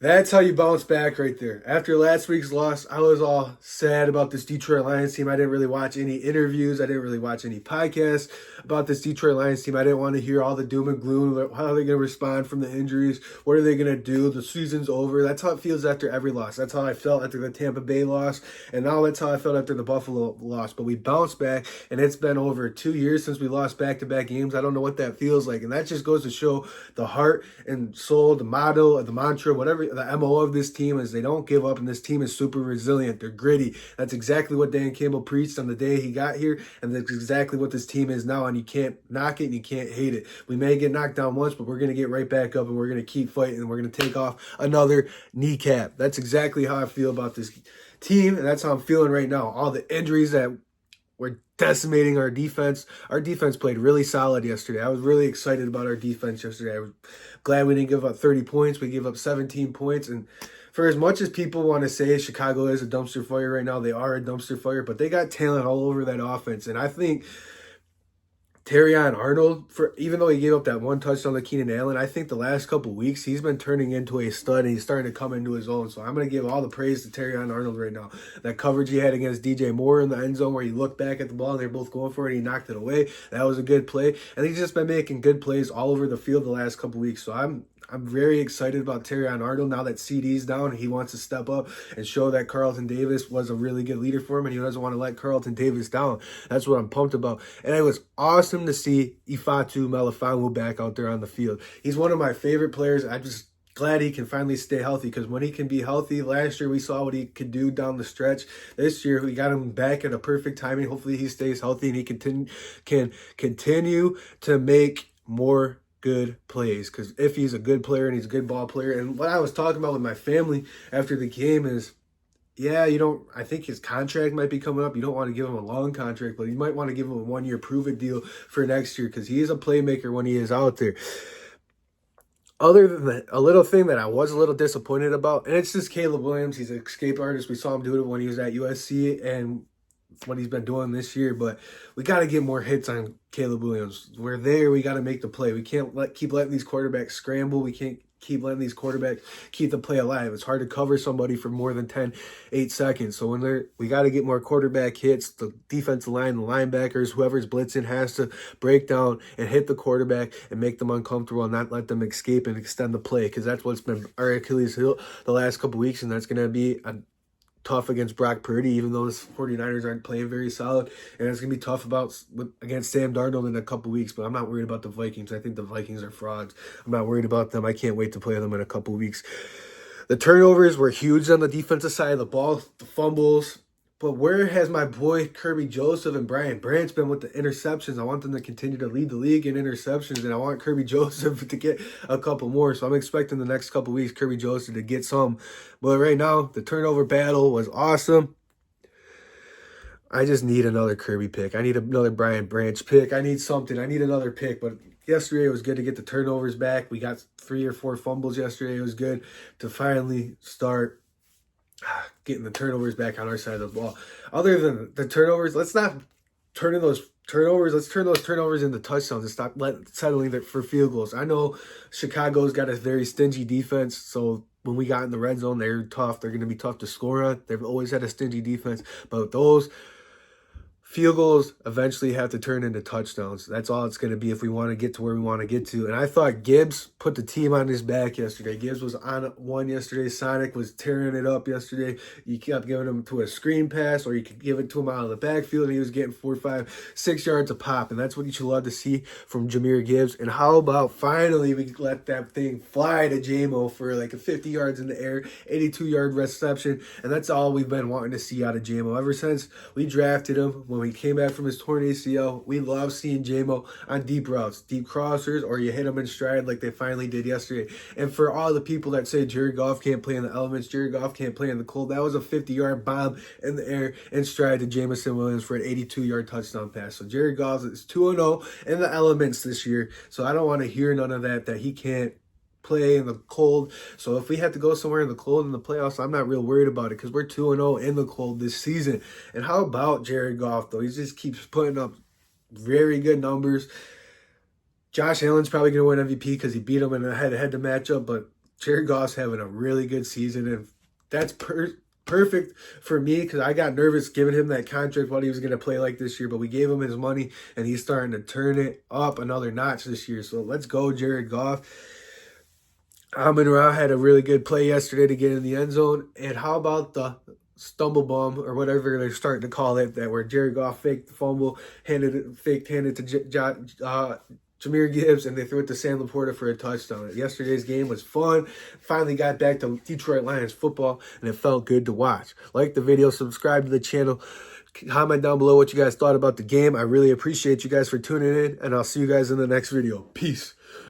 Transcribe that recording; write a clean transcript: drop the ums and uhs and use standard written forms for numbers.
That's how you bounce back right there. After last week's loss, I was all sad about this Detroit Lions team. I didn't really watch any interviews. I didn't really watch any podcasts about this Detroit Lions team. I didn't want to hear all the doom and gloom. How are they going to respond from the injuries? What are they going to do? The season's over. That's how it feels after every loss. That's how I felt after the Tampa Bay loss. And now that's how I felt after the Buffalo loss. But we bounced back, and it's been over 2 years since we lost back-to-back games. I don't know what that feels like. And that just goes to show the heart and soul, the motto, the mantra, whatever the MO of this team is. They don't give up, and this team is super resilient. They're gritty. That's exactly what Dan Campbell preached on the day he got here, and that's exactly what this team is now, and you can't knock it and you can't hate it. We may get knocked down once, but we're going to get right back up, and we're going to keep fighting, and we're going to take off another kneecap. That's exactly how I feel about this team, and that's how I'm feeling right now. All the injuries that we're decimating our defense. Our defense played really solid yesterday. I was really excited about our defense yesterday. I was glad we didn't give up 30 points. We gave up 17 points. And for as much as people want to say Chicago is a dumpster fire right now, they are a dumpster fire, but they got talent all over that offense. And I think Terrion Arnold, for even though he gave up that one touchdown to Keenan Allen, I think the last couple weeks he's been turning into a stud and he's starting to come into his own. So I'm going to give all the praise to Terrion Arnold right now. That coverage he had against DJ Moore in the end zone where he looked back at the ball and they're both going for it and he knocked it away. That was a good play. And he's just been making good plays all over the field the last couple weeks. So I'm very excited about Terrion Arnold now that CD's down. He wants to step up and show that Carlton Davis was a really good leader for him, and he doesn't want to let Carlton Davis down. That's what I'm pumped about. And it was awesome to see Ifeatu Melifonwu back out there on the field. He's one of my favorite players. I'm just glad he can finally stay healthy, because when he can be healthy, last year we saw what he could do down the stretch. This year we got him back at a perfect timing. Hopefully he stays healthy and he can continue to make more good plays, because if he's a good player and he's a good ball player. And what I was talking about with my family after the game is, yeah, I think his contract might be coming up. You don't want to give him a long contract, but you might want to give him a 1-year prove-it deal for next year, because he is a playmaker when he is out there. Other than that, a little thing that I was a little disappointed about, and it's just Caleb Williams. He's an escape artist. We saw him do it when he was at USC and what he's been doing this year, but we got to get more hits on Caleb Williams. We're there. We got to make the play. We can't keep letting these quarterbacks scramble. We can't keep letting these quarterbacks keep the play alive. It's hard to cover somebody for more than 8 seconds. So we got to get more quarterback hits. The defensive line, the linebackers, whoever's blitzing has to break down and hit the quarterback and make them uncomfortable and not let them escape and extend the play, because that's what's been our Achilles heel the last couple weeks, and that's going to be tough against Brock Purdy, even though the 49ers aren't playing very solid. And it's going to be tough against Sam Darnold in a couple weeks, but I'm not worried about the Vikings. I think the Vikings are frauds. I'm not worried about them. I can't wait to play them in a couple weeks. The turnovers were huge on the defensive side of the ball, the fumbles. But where has my boy Kirby Joseph and Brian Branch been with the interceptions? I want them to continue to lead the league in interceptions, and I want Kirby Joseph to get a couple more. So I'm expecting the next couple weeks Kirby Joseph to get some. But right now, the turnover battle was awesome. I just need another Kirby pick. I need another Brian Branch pick. I need something. I need another pick. But yesterday it was good to get the turnovers back. We got 3 or 4 fumbles yesterday. It was good to finally start getting the turnovers back on our side of the ball. Other than the turnovers, let's not turn in those turnovers. Let's turn those turnovers into touchdowns and stop settling for field goals. I know Chicago's got a very stingy defense, so when we got in the red zone, they're tough. They're going to be tough to score on. They've always had a stingy defense, but those field goals eventually have to turn into touchdowns. That's all it's going to be if we want to get to where we want to get to. And I thought Gibbs put the team on his back yesterday. Gibbs was on one yesterday. Sonic was tearing it up yesterday. You kept giving him to a screen pass, or you could give it to him out of the backfield, and he was getting 4, 5, 6 yards a pop. And that's what you should love to see from Jahmyr Gibbs. And how about finally we let that thing fly to Jamo for like a 50 yards in the air, 82-yard reception. And that's all we've been wanting to see out of Jamo ever since we drafted him. When he came back from his torn ACL, we love seeing Jamo on deep routes, deep crossers, or you hit him in stride like they finally did yesterday. And for all the people that say Jared Goff can't play in the elements, Jared Goff can't play in the cold, that was a 50-yard bomb in the air in stride to Jameson Williams for an 82-yard touchdown pass. So Jared Goff is 2-0 in the elements this year. So I don't want to hear none of that he can't play in the cold. So if we have to go somewhere in the cold in the playoffs, I'm not real worried about it, because we're 2-0 in the cold this season. And how about Jared Goff, though? He just keeps putting up very good numbers. Josh Allen's probably going to win MVP because he beat him in a head-to-head matchup, but Jared Goff's having a really good season, and that's perfect for me because I got nervous giving him that contract what he was going to play like this year, but we gave him his money, and he's starting to turn it up another notch this year. So let's go, Jared Goff. Amon-Ra had a really good play yesterday to get in the end zone. And how about the stumble bomb or whatever they're starting to call it, that where Jared Goff faked the fumble, handed it to Jahmyr Gibbs, and they threw it to Sam Laporta for a touchdown. Yesterday's game was fun. Finally got back to Detroit Lions football, and it felt good to watch. Like the video, subscribe to the channel. Comment down below what you guys thought about the game. I really appreciate you guys for tuning in, and I'll see you guys in the next video. Peace.